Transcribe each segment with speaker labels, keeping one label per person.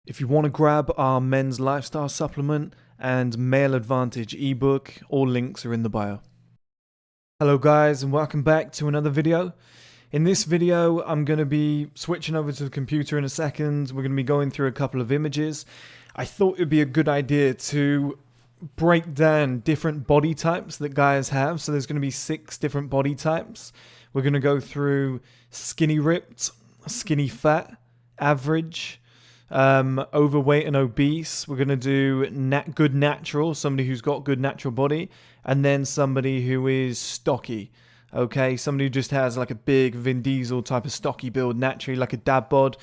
Speaker 1: If you want to grab our men's lifestyle supplement and male advantage ebook, all links are in the bio. Hello guys and welcome back to another video. In this video I'm going to be switching over to the computer in a second. We're going to be going through a couple of images. I thought it would be a good idea to break down different body types that guys have. So there's going to be 6 different body types. We're going to go through skinny ripped, skinny fat, average, overweight and obese. We're going to do good natural, somebody who's got good natural body, and then somebody who is stocky. Okay, somebody who just has like a big Vin Diesel type of stocky build naturally, like a dad bod.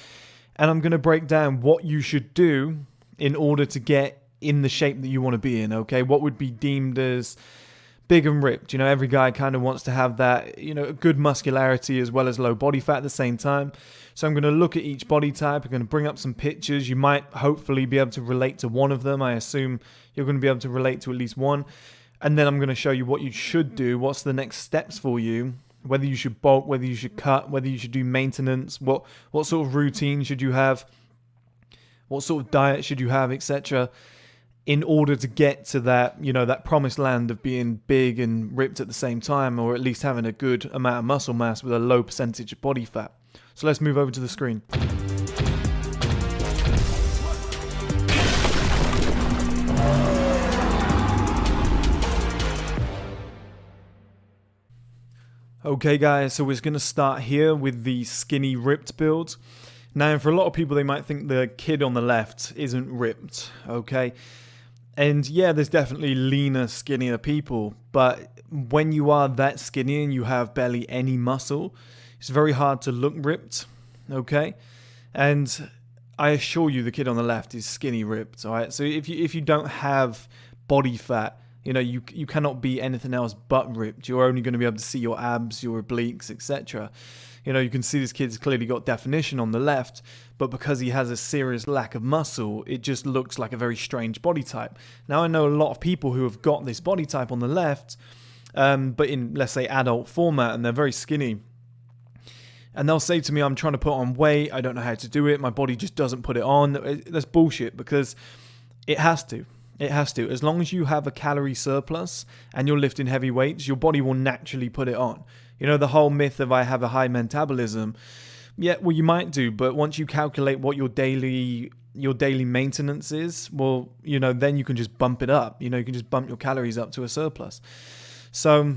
Speaker 1: And I'm going to break down what you should do in order to get in the shape that you want to be in. Okay, what would be deemed as big and ripped. You know, every guy kind of wants to have that, you know, good muscularity as well as low body fat at the same time. So I'm going to look at each body type. I'm going to bring up some pictures. You might hopefully be able to relate to one of them. I assume you're going to be able to relate to at least one. And then I'm going to show you what you should do. What's the next steps for you? Whether you should bulk, whether you should cut, whether you should do maintenance, what sort of routine should you have, what sort of diet should you have, etc. in order to get to that, you know, that promised land of being big and ripped at the same time, or at least having a good amount of muscle mass with a low percentage of body fat. So let's move over to the screen. Okay guys, so we're going to start here with the skinny ripped build. Now for a lot of people they might think the kid on the left isn't ripped, okay? And yeah, there's definitely leaner, skinnier people, but when you are that skinny and you have barely any muscle, it's very hard to look ripped, okay? And I assure you the kid on the left is skinny ripped, all right? So if you don't have body fat, you know, you cannot be anything else but ripped. You're only going to be able to see your abs, your obliques, etc. You know, you can see this kid's clearly got definition on the left, but because he has a serious lack of muscle, it just looks like a very strange body type. Now, I know a lot of people who have got this body type on the left, but in, let's say, adult format, and they're very skinny. And they'll say to me, I'm trying to put on weight, I don't know how to do it, my body just doesn't put it on. That's bullshit, because it has to. It has to. As long as you have a calorie surplus and you're lifting heavy weights, your body will naturally put it on. You know, the whole myth of I have a high metabolism, yeah, well, you might do, but once you calculate what your daily maintenance is, well, you know, then you can just bump it up. You know, you can just bump your calories up to a surplus. So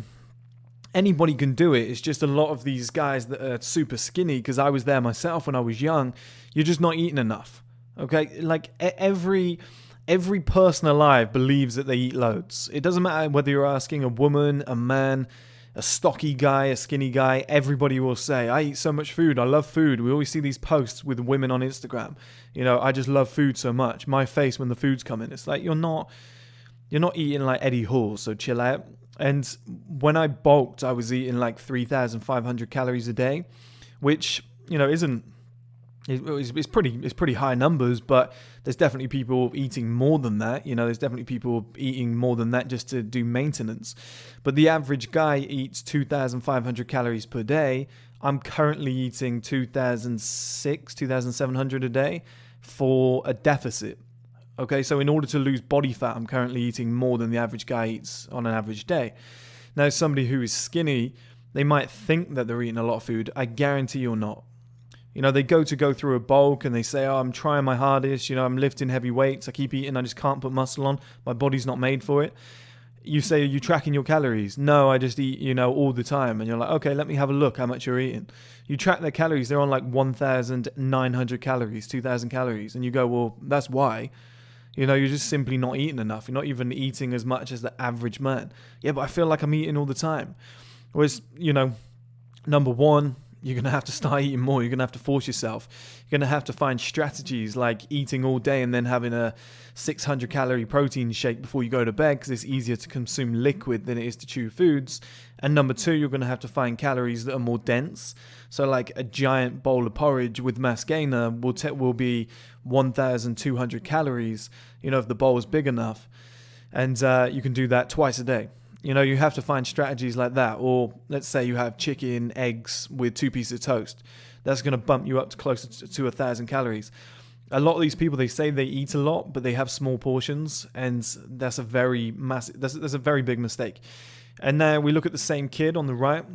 Speaker 1: anybody can do it. It's just a lot of these guys that are super skinny, because I was there myself when I was young, you're just not eating enough. Okay? Like every person alive believes that they eat loads. It doesn't matter whether you're asking a woman, a man, a stocky guy, a skinny guy, everybody will say, I eat so much food, I love food. We always see these posts with women on Instagram. You know, I just love food so much. My face when the food's coming. It's like, you're not eating like Eddie Hall, so chill out. And when I bulked, I was eating like 3,500 calories a day, which, you know, it's pretty high numbers, but there's definitely people eating more than that. You know, there's definitely people eating more than that just to do maintenance. But the average guy eats 2,500 calories per day. I'm currently eating 2,700 a day for a deficit. Okay, so in order to lose body fat, I'm currently eating more than the average guy eats on an average day. Now, somebody who is skinny, they might think that they're eating a lot of food. I guarantee you're not. You know, they go through a bulk and they say, oh, I'm trying my hardest, you know, I'm lifting heavy weights, I keep eating, I just can't put muscle on, my body's not made for it. You say, are you tracking your calories? No, I just eat, you know, all the time. And you're like, okay, let me have a look how much you're eating. You track their calories, they're on like 1,900 calories, 2,000 calories. And you go, well, that's why. You know, you're just simply not eating enough. You're not even eating as much as the average man. Yeah, but I feel like I'm eating all the time. Whereas, you know, number one, you're going to have to start eating more. You're going to have to force yourself. You're going to have to find strategies like eating all day and then having a 600 calorie protein shake before you go to bed, because it's easier to consume liquid than it is to chew foods. And number two, you're going to have to find calories that are more dense. So like a giant bowl of porridge with mass gainer will be 1,200 calories, you know, if the bowl is big enough. And you can do that twice a day. You know, you have to find strategies like that. Or let's say you have chicken, eggs with 2 pieces of toast. That's going to bump you up to closer to 1,000 calories. A lot of these people, they say they eat a lot, but they have small portions, and that's a very that's a very big mistake. And now we look at the same kid on the right.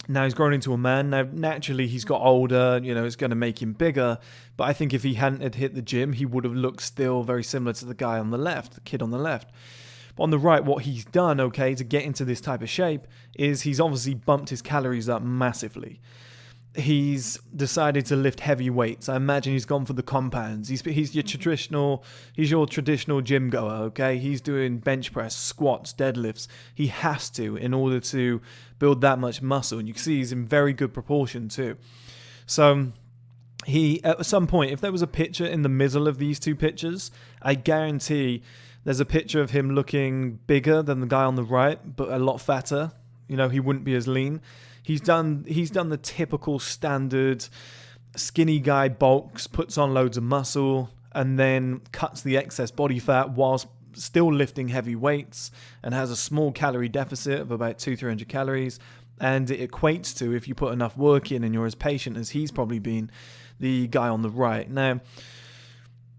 Speaker 1: Now he's grown into a man. Now, naturally, he's got older, it's going to make him bigger. But I think if he hadn't had hit the gym, he would have looked still very similar to the guy on the left, the kid on the left. But on the right, what he's done, to get into this type of shape is he's obviously bumped his calories up massively. He's decided to lift heavy weights. I imagine he's gone for the compounds. He's your traditional gym goer, He's doing bench press, squats, deadlifts. He has to in order to build that much muscle. And you can see he's in very good proportion too. So he, at some point, if there was a picture in the middle of these two pictures, I guarantee there's a picture of him looking bigger than the guy on the right, but a lot fatter. He wouldn't be as lean. He's done the typical standard skinny guy bulks, puts on loads of muscle, and then cuts the excess body fat whilst still lifting heavy weights, and has a small calorie deficit of about 200-300 calories. And it equates to, if you put enough work in and you're as patient as he's probably been, the guy on the right. Now,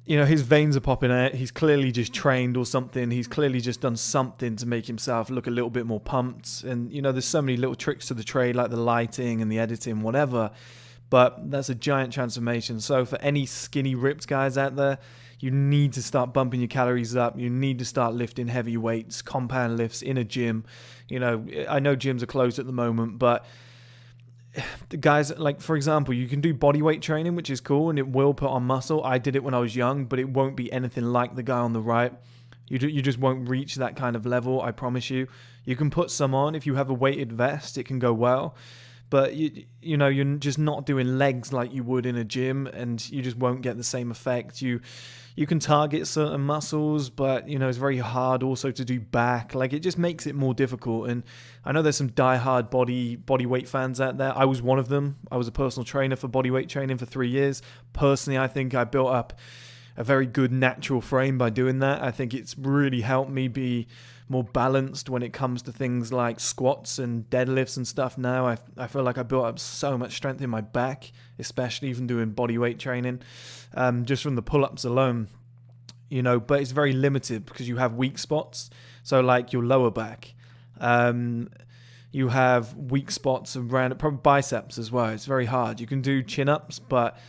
Speaker 1: his veins are popping out. He's clearly just trained or something. He's clearly just done something to make himself look a little bit more pumped. And, there's so many little tricks to the trade, like the lighting and the editing, whatever. But that's a giant transformation. So for any skinny, ripped guys out there, you need to start bumping your calories up. You need to start lifting heavy weights, compound lifts in a gym. I know gyms are closed at the moment, but the guys, like, for example, you can do body weight training, which is cool, and it will put on muscle. I did it when I was young, but it won't be anything like the guy on the right. You just won't reach that kind of level, I promise you. You can put some on. If you have a weighted vest, it can go well. But, you're just not doing legs like you would in a gym, and you just won't get the same effect. You can target certain muscles, but, it's very hard also to do back. Like, it just makes it more difficult. And I know there's some die-hard body weight fans out there. I was one of them. I was a personal trainer for body weight training for 3 years. Personally, I think I built up a very good natural frame by doing that. I think it's really helped me be more balanced when it comes to things like squats and deadlifts and stuff now. I feel like I built up so much strength in my back, especially even doing body weight training, just from the pull-ups alone. But it's very limited because you have weak spots. So like your lower back, you have weak spots around probably biceps as well. It's very hard. You can do chin-ups, but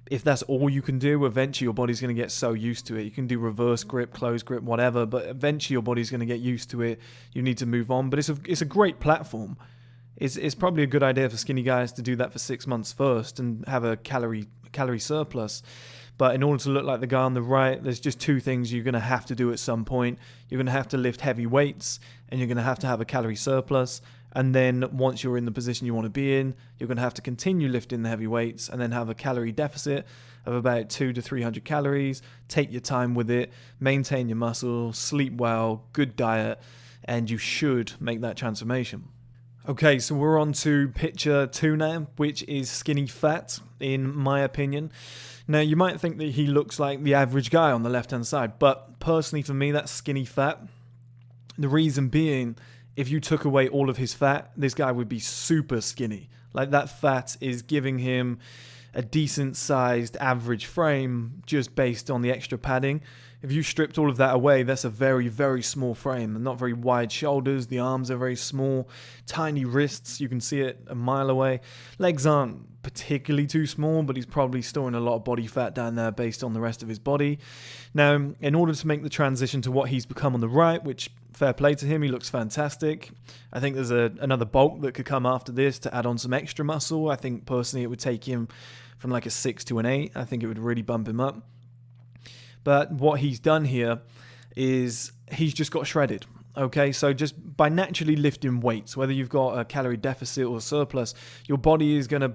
Speaker 1: if that's all you can do, eventually your body's going to get so used to it. You can do reverse grip, close grip, whatever, but eventually your body's going to get used to it. You need to move on. But it's a great platform. It's probably a good idea for skinny guys to do that for 6 months first and have a calorie surplus. But in order to look like the guy on the right, there's just two things you're going to have to do at some point. You're going to have to lift heavy weights, and you're going to have a calorie surplus. And then once you're in the position you want to be in, you're going to have to continue lifting the heavy weights and then have a calorie deficit of about 200 to 300 calories. Take your time with it, maintain your muscle, sleep well, good diet, and you should make that transformation. Okay, so we're on to picture 2 now, which is skinny fat, in my opinion. Now, you might think that he looks like the average guy on the left-hand side, but personally for me, that's skinny fat. The reason being, if you took away all of his fat, this guy would be super skinny. Like, that fat is giving him a decent-sized average frame just based on the extra padding. If you stripped all of that away, that's a very, very small frame. And not very wide shoulders. The arms are very small. Tiny wrists. You can see it a mile away. Legs aren't particularly too small, but he's probably storing a lot of body fat down there based on the rest of his body. Now, in order to make the transition to what he's become on the right, which, fair play to him, he looks fantastic. I think there's another bulk that could come after this to add on some extra muscle. I think, personally, it would take him from like a 6 to an 8. I think it would really bump him up. But what he's done here is he's just got shredded. Okay, so just by naturally lifting weights, whether you've got a calorie deficit or surplus, your body is gonna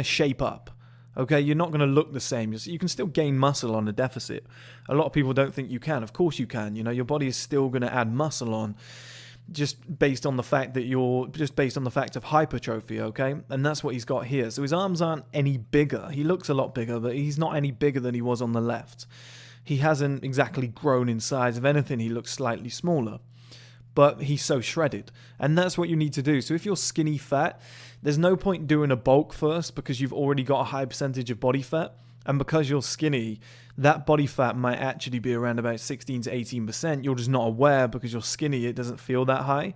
Speaker 1: shape up. Okay, you're not gonna look the same. You can still gain muscle on a deficit. A lot of people don't think you can. Of course you can. Your body is still gonna add muscle on, just based on the fact of hypertrophy, okay? And that's what he's got here. So his arms aren't any bigger. He looks a lot bigger, but he's not any bigger than he was on the left. He hasn't exactly grown in size. If anything, he looks slightly smaller. But he's so shredded. And that's what you need to do. So if you're skinny fat, there's no point doing a bulk first because you've already got a high percentage of body fat. And because you're skinny, that body fat might actually be around about 16 to 18%. You're just not aware because you're skinny, it doesn't feel that high.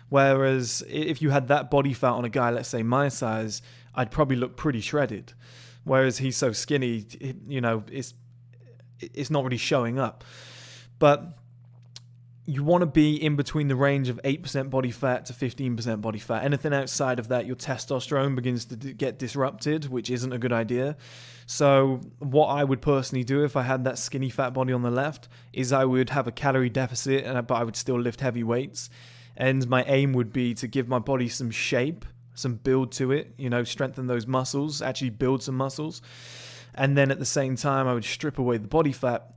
Speaker 1: Whereas if you had that body fat on a guy, let's say my size, I'd probably look pretty shredded. Whereas he's so skinny, it's not really showing up. But you want to be in between the range of 8% body fat to 15% body fat. Anything outside of that, your testosterone begins to get disrupted, which isn't a good idea. So what I would personally do if I had that skinny fat body on the left is I would have a calorie deficit, but I would still lift heavy weights. And my aim would be to give my body some shape, some build to it, strengthen those muscles, actually build some muscles. And then at the same time, I would strip away the body fat.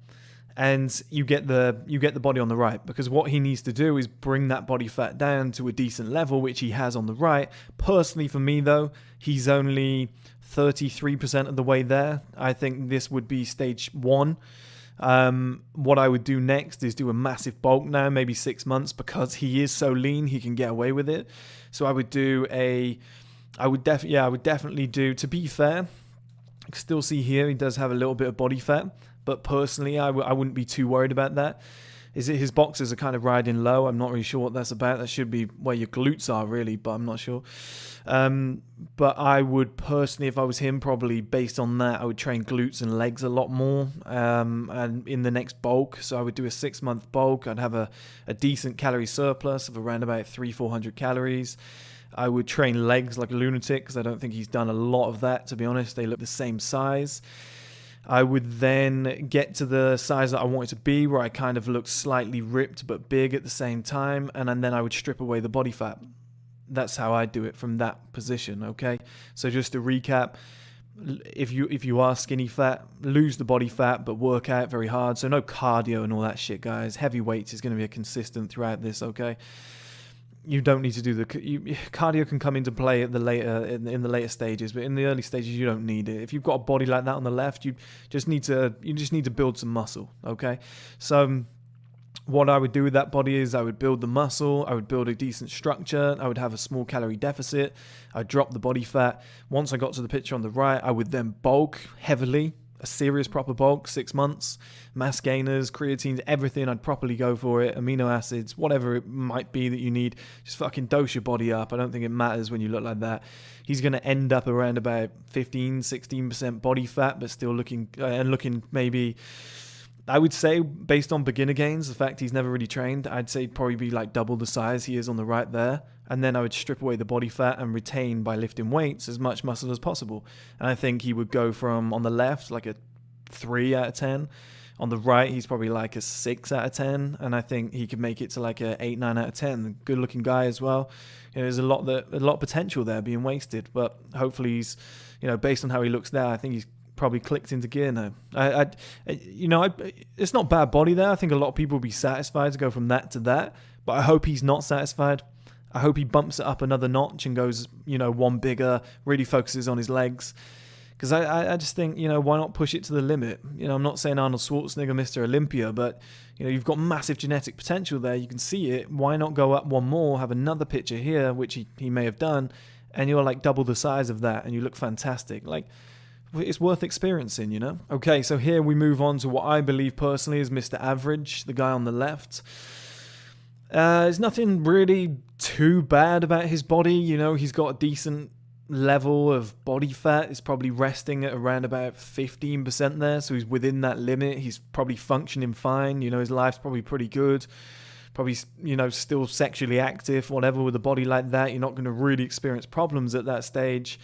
Speaker 1: And you get the body on the right, because what he needs to do is bring that body fat down to a decent level, which he has on the right. Personally, for me though, he's only 33% of the way there. I think this would be stage 1. What I would do next is do a massive bulk now, maybe 6 months, because he is so lean, he can get away with it. So I would definitely do, to be fair, I can still see here he does have a little bit of body fat. But personally, I wouldn't be too worried about that. Is it his boxers are kind of riding low? I'm not really sure what that's about. That should be where your glutes are, really, but I'm not sure. But I would personally, if I was him, probably based on that, I would train glutes and legs a lot more and in the next bulk. So I would do a 6-month bulk. I'd have a decent calorie surplus of around about 300-400 calories. I would train legs like a lunatic because I don't think he's done a lot of that, to be honest. They look the same size. I would then get to the size that I want it to be, where I kind of look slightly ripped but big at the same time, and then I would strip away the body fat. That's how I do it from that position, okay? So just to recap, if you are skinny fat, lose the body fat, but work out very hard. So no cardio and all that shit, guys. Heavy weights is going to be a consistent throughout this, okay? You don't need to do cardio can come into play at the in the later stages, but in the early stages you don't need it. If you've got a body like that on the left, you just need to build some muscle, okay? So what I would do with that body is I would build the muscle, I would build a decent structure, I would have a small calorie deficit, I'd drop the body fat. Once I got to the picture on the right, I would then bulk heavily, a serious proper bulk, 6 months, mass gainers, creatines, everything. I'd properly go for it, amino acids, whatever it might be that you need. Just fucking dose your body up. I don't think it matters when you look like that. He's going to end up around about 15-16% body fat, but still looking maybe, I would say, based on beginner gains, the fact he's never really trained, I'd say probably be like double the size he is on the right there. And then I would strip away the body fat and retain, by lifting weights, as much muscle as possible. And I think he would go from, on the left, like a 3 out of 10. On the right, he's probably like a 6 out of 10. And I think he could make it to like a 8, 9 out of 10. Good looking guy as well. There's a lot of potential there being wasted. But hopefully he's, based on how he looks there, I think he's probably clicked into gear now. It's not bad body there. I think a lot of people would be satisfied to go from that to that. But I hope he's not satisfied. I hope he bumps it up another notch and goes, one bigger, really focuses on his legs. Because I just think, why not push it to the limit? I'm not saying Arnold Schwarzenegger, Mr. Olympia, but, you've got massive genetic potential there. You can see it. Why not go up one more, have another picture here, which he may have done, and you're like double the size of that, and you look fantastic. Like, it's worth experiencing, Okay, so here we move on to what I believe personally is Mr. Average, the guy on the left. There's nothing really too bad about his body. He's got a decent level of body fat. It's probably resting at around about 15% there. So he's within that limit. He's probably functioning fine. His life's probably pretty good. Probably, still sexually active, whatever, with a body like that. You're not going to really experience problems at that stage.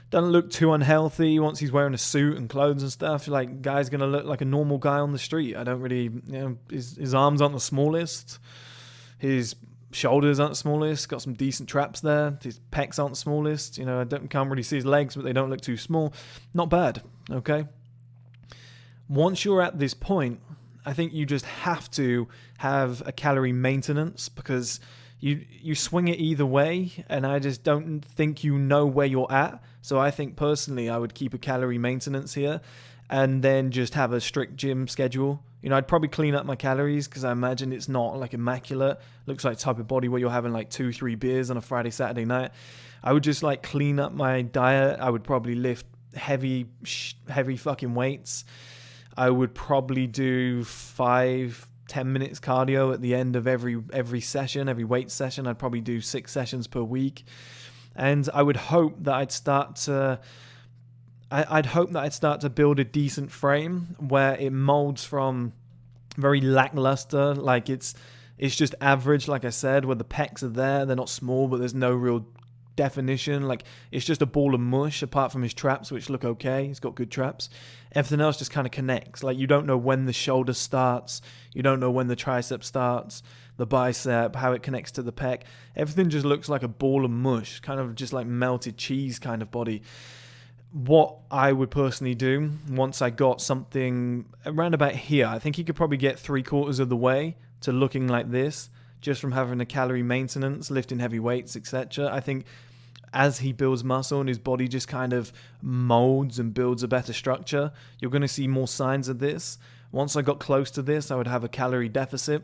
Speaker 1: Doesn't look too unhealthy once he's wearing a suit and clothes and stuff. Like, guy's going to look like a normal guy on the street. I don't really, his arms aren't the smallest. His shoulders aren't the smallest. Got some decent traps there. His pecs aren't the smallest. Can't really see his legs, but they don't look too small. Not bad, okay? Once you're at this point, I think you just have to have a calorie maintenance, because you swing it either way, and I just don't think where you're at. So I think personally I would keep a calorie maintenance here and then just have a strict gym schedule. I'd probably clean up my calories, because I imagine it's not like immaculate. Looks like type of body where you're having like 2-3 beers on a Friday, Saturday night. I would just like clean up my diet. I would probably lift heavy fucking weights. I would probably do 5-10 minutes cardio at the end of every session, every weight session. I'd probably do 6 sessions per week. And I would hope that I'd start to build a decent frame where it molds from very lackluster, like it's just average, like I said, where the pecs are there, they're not small, but there's no real definition. Like, it's just a ball of mush apart from his traps, which look okay. He's got good traps. Everything else just kind of connects. Like, you don't know when the shoulder starts, you don't know when the tricep starts, the bicep, how it connects to the pec. Everything just looks like a ball of mush, kind of just like melted cheese kind of body. What I would personally do once I got something around about here, I think he could probably get 3/4 of the way to looking like this, just from having a calorie maintenance, lifting heavy weights, etc. I think as he builds muscle and his body just kind of molds and builds a better structure, you're going to see more signs of this. Once I got close to this, I would have a calorie deficit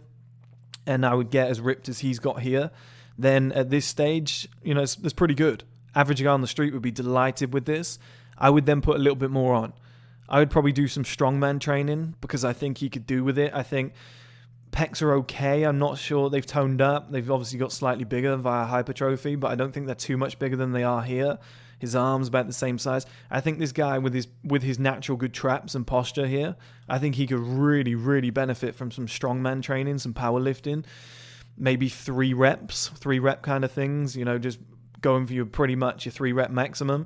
Speaker 1: and I would get as ripped as he's got here. Then at this stage, you know, it's pretty good. Average guy on the street would be delighted with this. I would then put a little bit more on. I would probably do some strongman training because I think he could do with it. I think pecs are okay. I'm not sure. They've toned up. They've obviously got slightly bigger via hypertrophy, but I don't think they're too much bigger than they are here. His arms about the same size. I think this guy with his natural good traps and posture here, I think he could really, really benefit from some strongman training, some powerlifting, maybe 3 rep kind of things, you know, just going for pretty much your 3 rep maximum.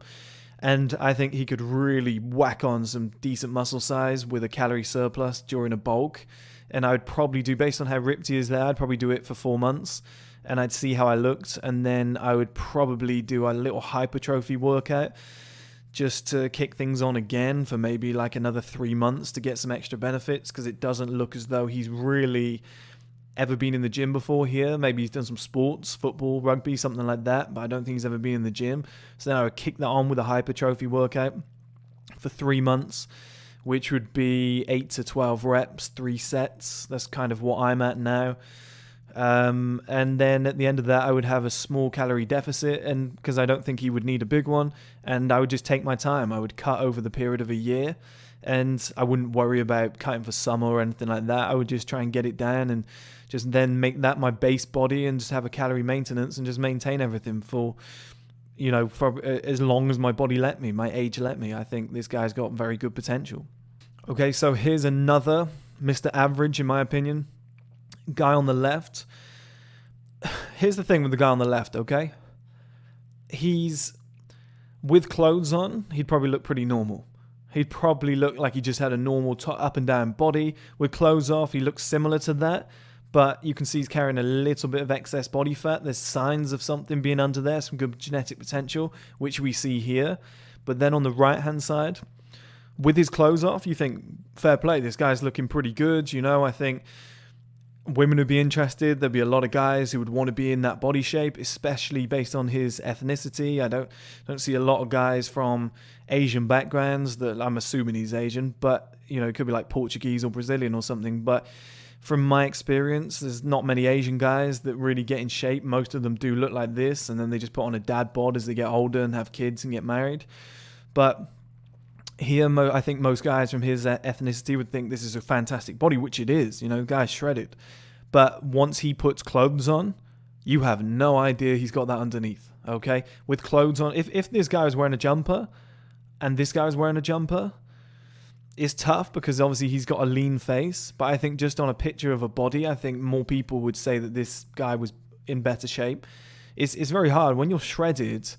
Speaker 1: And I think he could really whack on some decent muscle size with a calorie surplus during a bulk. And I would probably do, based on how ripped he is there, I'd probably do it for 4 months and I'd see how I looked. And then I would probably do a little hypertrophy workout just to kick things on again for maybe like another 3 months to get some extra benefits, because it doesn't look as though he's really ever been in the gym before here. Maybe he's done some sports, football, rugby, something like that, but I don't think he's ever been in the gym. So then I would kick that on with a hypertrophy workout for 3 months, which would be 8 to 12 reps, 3 sets. That's kind of what I'm at now. And then at the end of that, I would have a small calorie deficit, and because I don't think he would need a big one, and I would just take my time. I would cut over the period of a year, and I wouldn't worry about cutting for summer or anything like that. I would just try and get it down and just then make that my base body and just have a calorie maintenance and just maintain everything for, you know, for as long as my body let me, my age let me. I think this guy's got very good potential. Okay, so here's another Mr. Average, in my opinion. Guy on the left. Here's the thing with the guy on the left, okay? He's, with clothes on, he'd probably look pretty normal. He'd probably look like he just had a normal up and down body. With clothes off, he looks similar to that, but you can see he's carrying a little bit of excess body fat. There's signs of something being under there, some good genetic potential, which we see here. But then on the right-hand side, with his clothes off, you think, fair play, this guy's looking pretty good. You know, I think women would be interested. There'd be a lot of guys who would want to be in that body shape, especially based on his ethnicity. I don't see a lot of guys from Asian backgrounds. That I'm assuming he's Asian, but you know, it could be like Portuguese or Brazilian or something. But from my experience, there's not many Asian guys that really get in shape. Most of them do look like this, and then they just put on a dad bod as they get older and have kids and get married. But here, I think most guys from his ethnicity would think this is a fantastic body, which it is. You know, the guy's shredded. But once he puts clothes on, you have no idea he's got that underneath, okay? With clothes on, if this guy was wearing a jumper and this guy was wearing a jumper, it's tough because obviously he's got a lean face. But I think just on a picture of a body, I think more people would say that this guy was in better shape. It's very hard. When you're shredded,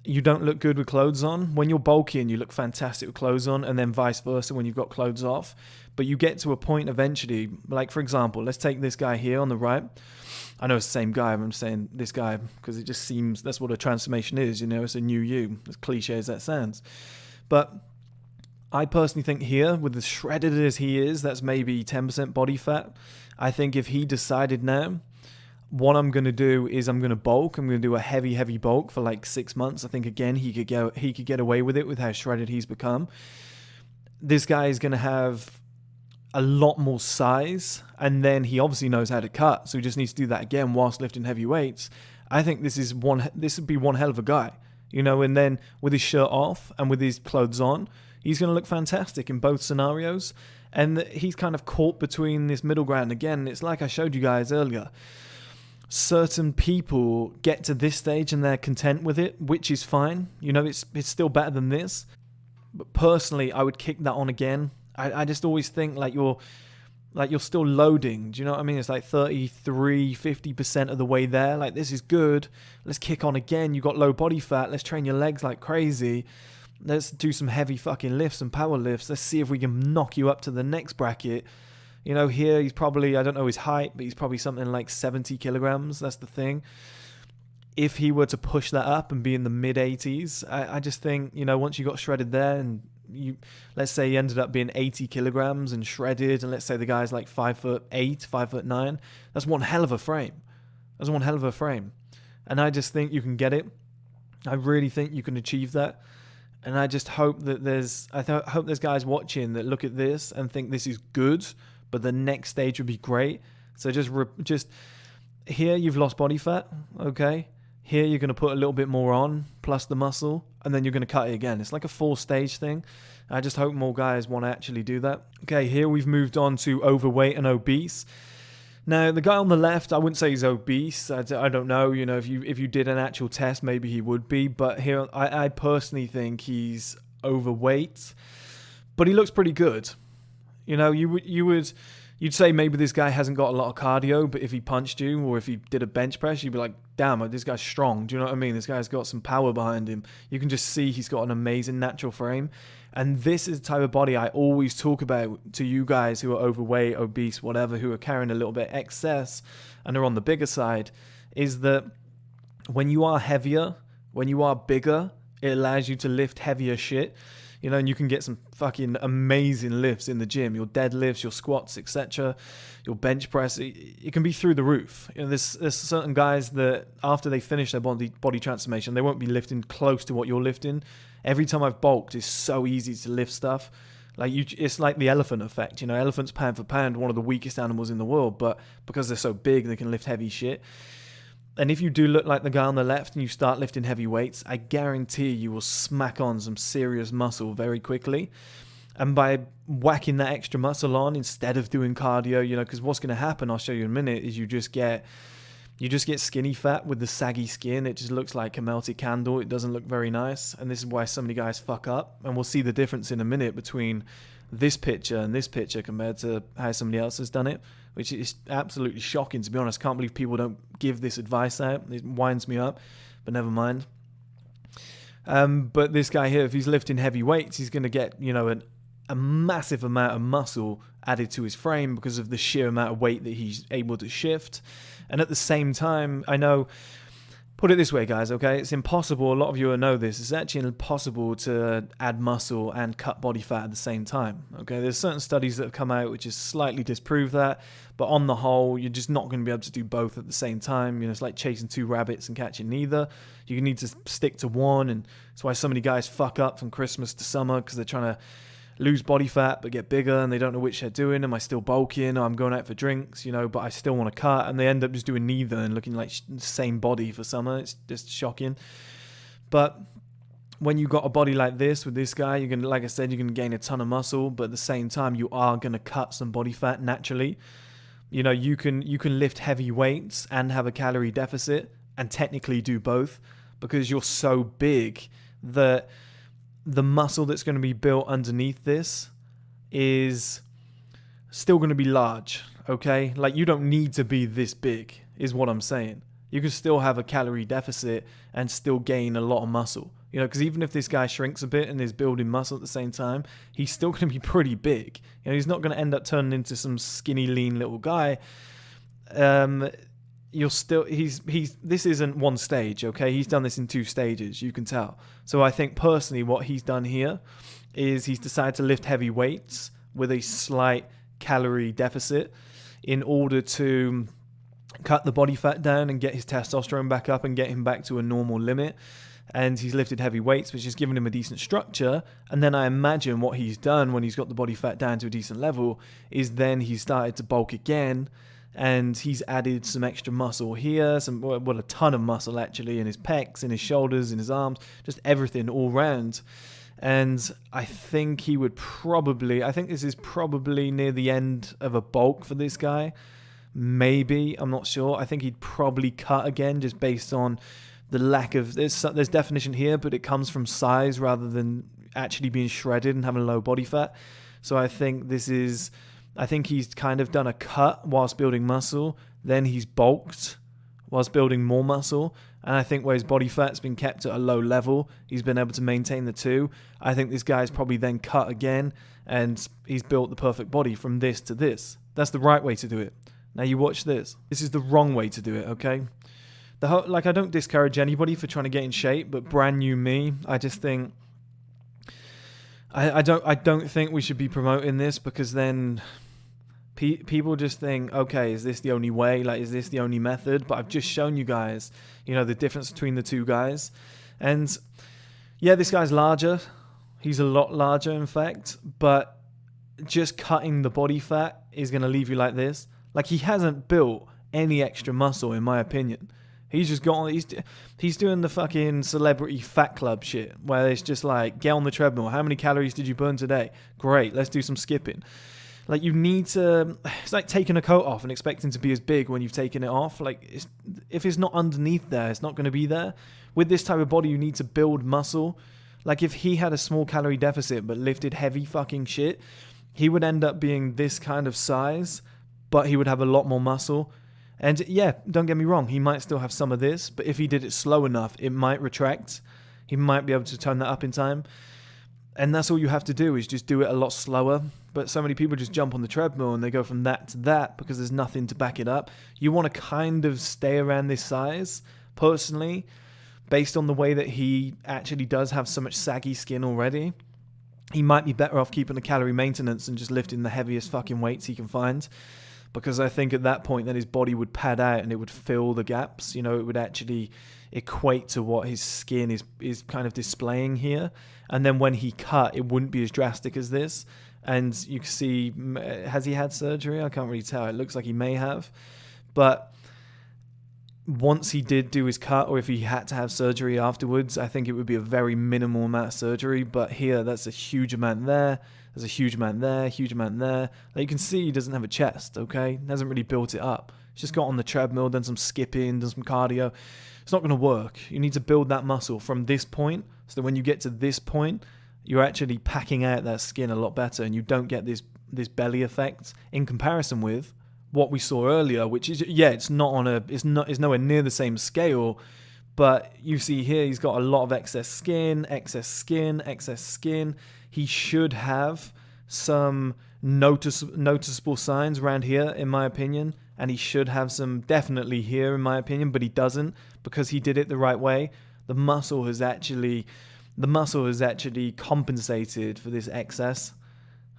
Speaker 1: you don't look good with clothes on. When you're bulky and you look fantastic with clothes on, and then vice versa when you've got clothes off. But you get to a point eventually, like for example, let's take this guy here on the right. I know it's the same guy, but I'm saying this guy because it just seems that's what a transformation is, you know, it's a new you, as cliche as that sounds. But I personally think here, with as shredded as he is, that's maybe 10% body fat. I think if he decided now, what I'm going to do is I'm going to bulk. I'm going to do a heavy bulk for like 6 months. I think, again, he could get away with it with how shredded he's become. This guy is going to have a lot more size, and then he obviously knows how to cut, so he just needs to do that again whilst lifting heavy weights. I think this would be one hell of a guy. and then with his shirt off and with his clothes on, he's going to look fantastic in both scenarios. And he's kind of caught between this middle ground again. It's like I showed you guys earlier. Certain people get to this stage and they're content with it, which is fine. It's still better than this. But personally, I would kick that on again. I just always think like you're still loading. Do you know what I mean? It's like 33, 50% of the way there. Like, this is good. Let's kick on again. You got low body fat. Let's train your legs like crazy. Let's do some heavy fucking lifts and power lifts. Let's see if we can knock you up to the next bracket. Here he's probably, I don't know his height, but he's probably something like 70 kilograms. That's the thing. If he were to push that up and be in the mid 80s, I just think, once you got shredded there and let's say he ended up being 80 kilograms and shredded, and let's say the guy's like 5'8", 5'9", that's one hell of a frame. And I just think you can get it. I really think you can achieve that. And I just hope that hope there's guys watching that look at this and think this is good, but the next stage would be great. So just here you've lost body fat, okay? Here you're going to put a little bit more on, plus the muscle, and then you're going to cut it again. It's like a 4-stage thing. I just hope more guys want to actually do that. Okay, here we've moved on to overweight and obese. Now, the guy on the left, I wouldn't say he's obese. I don't know. If you did an actual test, maybe he would be. But here, I personally think he's overweight. But he looks pretty good. You'd say maybe this guy hasn't got a lot of cardio, but if he punched you or if he did a bench press, you'd be like, damn, this guy's strong. Do you know what I mean? This guy's got some power behind him. You can just see he's got an amazing natural frame. And this is the type of body I always talk about to you guys who are overweight, obese, whatever, who are carrying a little bit excess and are on the bigger side, is that when you are heavier, when you are bigger, it allows you to lift heavier shit. And you can get some fucking amazing lifts in the gym. Your deadlifts, your squats, etc. Your bench press, it can be through the roof. There's certain guys that after they finish their body transformation, they won't be lifting close to what you're lifting. Every time I've bulked, it's so easy to lift stuff. It's like the elephant effect. Elephants pound for pound, one of the weakest animals in the world, but because they're so big, they can lift heavy shit. And if you do look like the guy on the left and you start lifting heavy weights, I guarantee you will smack on some serious muscle very quickly. And by whacking that extra muscle on instead of doing cardio, because what's going to happen, I'll show you in a minute, is you just get skinny fat with the saggy skin. It just looks like a melted candle. It doesn't look very nice. And this is why so many guys fuck up. And we'll see the difference in a minute between this picture and this picture compared to how somebody else has done it, which is absolutely shocking, to be honest. Can't believe people don't give this advice out. It winds me up, but never mind. But this guy here, if he's lifting heavy weights, he's going to get, a massive amount of muscle added to his frame because of the sheer amount of weight that he's able to shift. And at the same time, I know, put it this way, guys, okay? It's impossible. A lot of you will know this. It's actually impossible to add muscle and cut body fat at the same time, okay? There's certain studies that have come out which has slightly disproved that, but on the whole, you're just not going to be able to do both at the same time. It's like chasing 2 rabbits and catching neither. You need to stick to one, and that's why so many guys fuck up from Christmas to summer, because they're trying to lose body fat but get bigger, and they don't know which they're doing. Am I still bulking, or I'm going out for drinks, but I still want to cut, and they end up just doing neither and looking like the same body for summer. It's just shocking. But when you got a body like this with this guy, you're gonna, like I said, you're gonna gain a ton of muscle, but at the same time you are gonna cut some body fat naturally. You can lift heavy weights and have a calorie deficit and technically do both, because you're so big that the muscle that's going to be built underneath this is still going to be large, okay? Like, you don't need to be this big, is what I'm saying. You can still have a calorie deficit and still gain a lot of muscle. Because even if this guy shrinks a bit and is building muscle at the same time, he's still going to be pretty big. He's not going to end up turning into some skinny, lean little guy. This isn't one stage, okay? He's done this in 2 stages, you can tell. So I think personally what he's done here is he's decided to lift heavy weights with a slight calorie deficit in order to cut the body fat down and get his testosterone back up and get him back to a normal limit. And he's lifted heavy weights, which has given him a decent structure. And then I imagine what he's done when he's got the body fat down to a decent level is then he started to bulk again. and he's added some extra muscle here, a ton of muscle actually, in his pecs, in his shoulders, in his arms, just everything all round. And I think I think this is probably near the end of a bulk for this guy. Maybe, I'm not sure. I think he'd probably cut again, just based on the lack of, there's definition here, but it comes from size rather than actually being shredded and having a low body fat. So I think he's kind of done a cut whilst building muscle, then he's bulked whilst building more muscle, and I think where his body fat's been kept at a low level, he's been able to maintain the two. I think this guy's probably then cut again, and he's built the perfect body from this to this. That's the right way to do it. Now you watch this. This is the wrong way to do it, okay? I don't discourage anybody for trying to get in shape, but brand new me, I just think I don't think we should be promoting this, because then people just think, okay, is this the only way? Like, is this the only method? But I've just shown you guys, the difference between the two guys. And yeah, this guy's larger. He's a lot larger, in fact. But just cutting the body fat is going to leave you like this. Like, he hasn't built any extra muscle, in my opinion. He's just he's doing the fucking celebrity fat club shit, where it's just like, get on the treadmill. How many calories did you burn today? Great, let's do some skipping. Like, you need to, it's like taking a coat off and expecting to be as big when you've taken it off. Like, if it's not underneath there, it's not going to be there. With this type of body, you need to build muscle. Like, if he had a small calorie deficit but lifted heavy fucking shit, he would end up being this kind of size, but he would have a lot more muscle. And yeah, don't get me wrong, he might still have some of this, but if he did it slow enough, it might retract. He might be able to turn that up in time. And that's all you have to do, is just do it a lot slower. But so many people just jump on the treadmill and they go from that to that because there's nothing to back it up. You want to kind of stay around this size, personally, based on the way that he actually does have so much saggy skin already. He might be better off keeping the calorie maintenance and just lifting the heaviest fucking weights he can find. Because I think at that point then his body would pad out and it would fill the gaps. It would actually equate to what his skin is kind of displaying here. And then when he cut, it wouldn't be as drastic as this. And you can see, has he had surgery? I can't really tell. It looks like he may have. But once he did do his cut, or if he had to have surgery afterwards, I think it would be a very minimal amount of surgery. But here, that's a huge amount there. There's a huge amount there, huge amount there. Like, you can see he doesn't have a chest, okay? He hasn't really built it up. He's just got on the treadmill, done some skipping, done some cardio. It's not going to work. You need to build that muscle from this point, so that when you get to this point, you're actually packing out that skin a lot better, and you don't get this belly effect in comparison with what we saw earlier, which is, yeah, it's nowhere near the same scale, but you see here he's got a lot of excess skin. He should have some noticeable signs around here, in my opinion, and he should have some definitely here, in my opinion, but he doesn't, because he did it the right way. The muscle has actually compensated for this excess,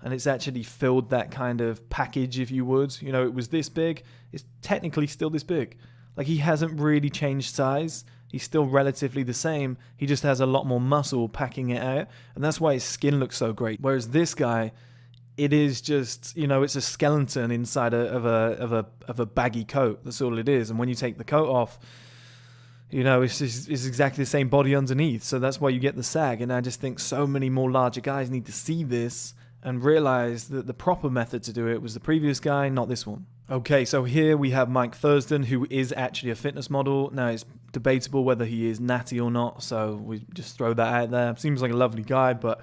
Speaker 1: and it's actually filled that kind of package, if you would. It was this big, it's technically still this big. Like, he hasn't really changed size. He's still relatively the same. He just has a lot more muscle packing it out, and that's why his skin looks so great. Whereas this guy, it is just, it's a skeleton inside of a baggy coat. That's all it is. And when you take the coat off, it's exactly the same body underneath. So that's why you get the sag. And I just think so many more larger guys need to see this and realize that the proper method to do it was the previous guy, not this one. Okay, so here we have Mike Thurston, who is actually a fitness model. Now, it's debatable whether he is natty or not, so we just throw that out there. Seems like a lovely guy, but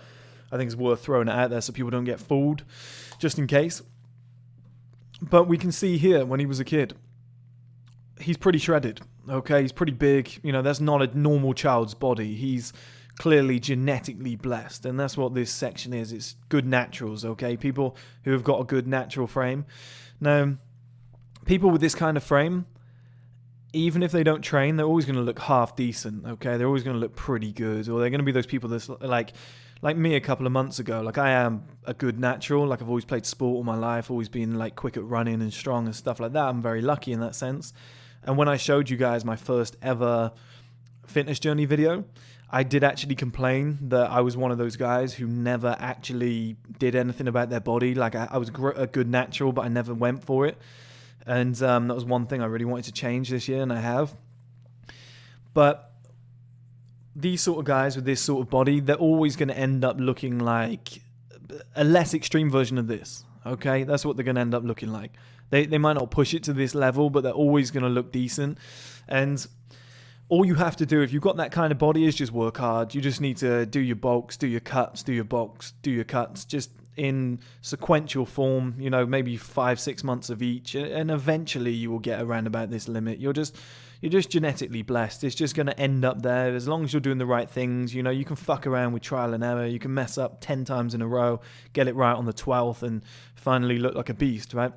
Speaker 1: I think it's worth throwing it out there so people don't get fooled, just in case. But we can see here, when he was a kid, he's pretty shredded, okay? He's pretty big. That's not a normal child's body. He's clearly genetically blessed, and that's what this section is. It's good naturals, okay? People who have got a good natural frame. Now, people with this kind of frame, even if they don't train, they're always going to look half decent, okay? They're always going to look pretty good, or they're going to be those people that's like me a couple of months ago. Like, I am a good natural. Like, I've always played sport all my life, always been like quick at running and strong and stuff like that. I'm very lucky in that sense. And when I showed you guys my first ever fitness journey video, I did actually complain that I was one of those guys who never actually did anything about their body. Like, I was a good natural, but I never went for it. And that was one thing I really wanted to change this year, and I have. But these sort of guys with this sort of body, they're always going to end up looking like a less extreme version of this. Okay, that's what they're going to end up looking like. They might not push it to this level, but they're always going to look decent. And all you have to do if you've got that kind of body is just work hard. You just need to do your bulks, do your cuts, do your bulks, do your cuts, just in sequential form, you know, maybe 5-6 months of each, and eventually you will get around about this limit. You're just genetically blessed. It's just going to end up there as long as you're doing the right things. You know, you can fuck around with trial and error. You can mess up 10 times in a row, get it right on the 12th, and finally look like a beast, right?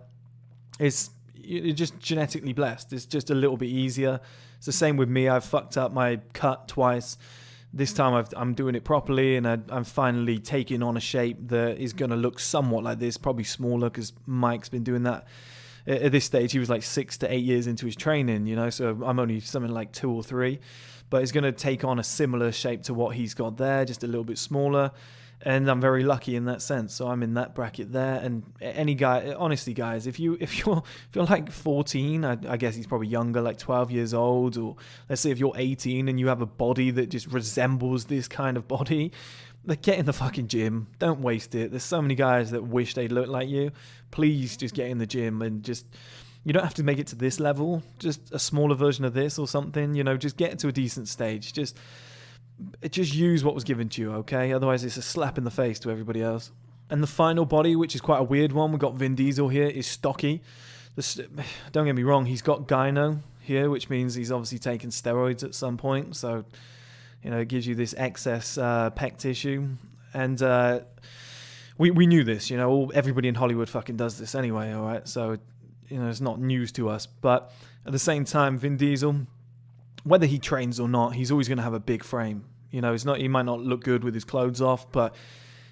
Speaker 1: You're just genetically blessed. It's just a little bit easier. It's the same with me. I've fucked up my cut twice. This time I'm doing it properly, and I'm finally taking on a shape that is going to look somewhat like this, probably smaller, because Mike's been doing that. At this stage, he was like 6 to 8 years into his training, you know, so I'm only something like 2 or 3. But it's going to take on a similar shape to what he's got there, just a little bit smaller. And I'm very lucky in that sense. So I'm in that bracket there. And any guy, honestly, guys, if you're like 14, I guess he's probably younger, like 12 years old, or let's say if you're 18 and you have a body that just resembles this kind of body, like, get in the fucking gym. Don't waste it. There's so many guys that wish they'd look like you. Please just get in the gym and just, you don't have to make it to this level. Just a smaller version of this or something, you know, just get to a decent stage. Just use what was given to you, okay? Otherwise, it's a slap in the face to everybody else. And the final body, which is quite a weird one, we've got Vin Diesel here, is Stocky. Don't get me wrong, he's got gyno here, which means he's obviously taken steroids at some point. So, you know, it gives you this excess pec tissue. And we knew this, you know, everybody in Hollywood fucking does this anyway, all right? So, you know, it's not news to us. But at the same time, Vin Diesel, whether he trains or not, he's always going to have a big frame. You know, he might not look good with his clothes off, but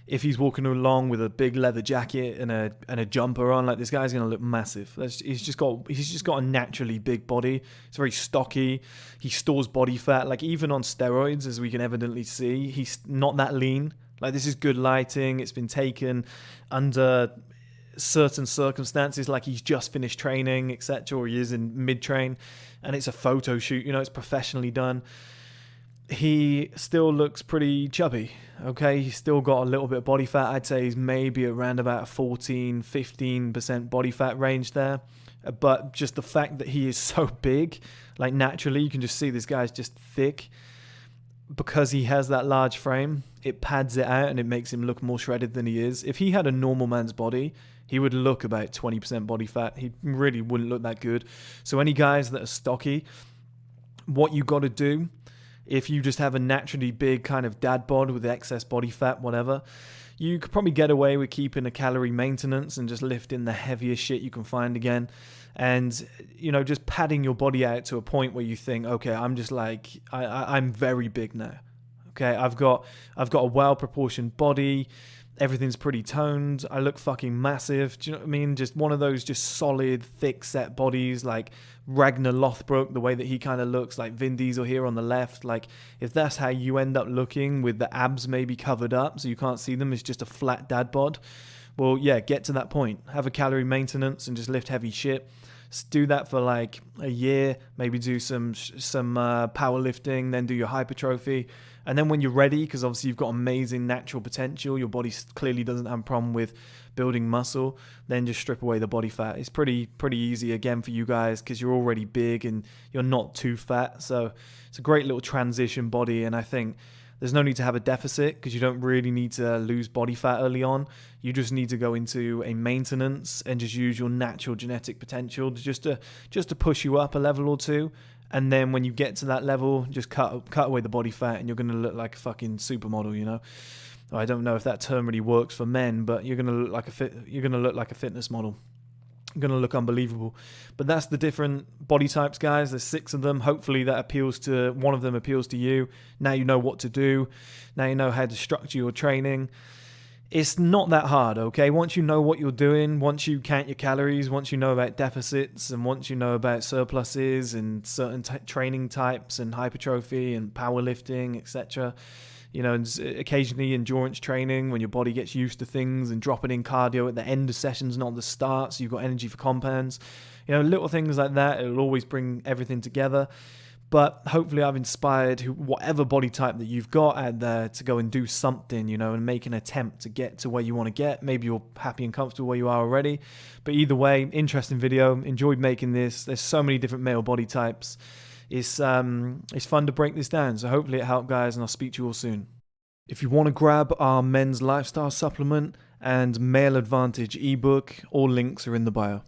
Speaker 1: if he's walking along with a big leather jacket and a jumper on, like, this guy's going to look massive. He's just got a naturally big body. It's very stocky. He stores body fat. Like, even on steroids, as we can evidently see, he's not that lean. Like, this is good lighting. It's been taken under certain circumstances, like he's just finished training, etc., or he is in mid-train, and it's a photo shoot, you know, it's professionally done. He still looks pretty chubby, okay? He's still got a little bit of body fat. I'd say he's maybe around about 14-15% body fat range there. But just the fact that he is so big, like, naturally, you can just see this guy's just thick. Because he has that large frame, it pads it out and it makes him look more shredded than he is. If he had a normal man's body, he would look about 20% body fat. He really wouldn't look that good. So any guys that are stocky, what you got to do, if you just have a naturally big kind of dad bod with excess body fat, whatever, you could probably get away with keeping a calorie maintenance and just lifting the heaviest shit you can find again. And, you know, just padding your body out to a point where you think, okay, I'm just like, I'm very big now. Okay, I've got a well-proportioned body. Everything's pretty toned. I look fucking massive. Do you know what I mean? Just one of those just solid, thick-set bodies, like Ragnar Lothbrok, the way that he kind of looks, like Vin Diesel here on the left. Like, if that's how you end up looking, with the abs maybe covered up so you can't see them, it's just a flat dad bod. Well, yeah, get to that point. Have a calorie maintenance and just lift heavy shit. Do that for like a year. Maybe do some powerlifting, then do your hypertrophy. And then when you're ready, because obviously you've got amazing natural potential, your body clearly doesn't have a problem with building muscle, then just strip away the body fat. It's pretty easy again for you guys because you're already big and you're not too fat. So it's a great little transition body, and I think there's no need to have a deficit because you don't really need to lose body fat early on. You just need to go into a maintenance and just use your natural genetic potential just to push you up a level or two. And then when you get to that level, just cut away the body fat and you're going to look like a fucking supermodel, you know? I don't know if that term really works for men, but you're going to look like a fitness model. You're going to look unbelievable. But that's the different body types, guys. There's 6 of them. Hopefully one of them appeals to you. Now you know what to do. Now you know how to structure your training. It's not that hard, okay? Once you know what you're doing, once you count your calories, once you know about deficits, and once you know about surpluses and certain training types and hypertrophy and powerlifting, etc., and occasionally endurance training when your body gets used to things, and dropping in cardio at the end of sessions, not at the start, so you've got energy for compounds. Little things like that. It'll always bring everything together. But hopefully I've inspired whatever body type that you've got out there to go and do something, and make an attempt to get to where you want to get. Maybe you're happy and comfortable where you are already. But either way, interesting video. Enjoyed making this. There's so many different male body types. It's fun to break this down. So hopefully it helped, guys, and I'll speak to you all soon. If you want to grab our men's lifestyle supplement and male advantage ebook, all links are in the bio.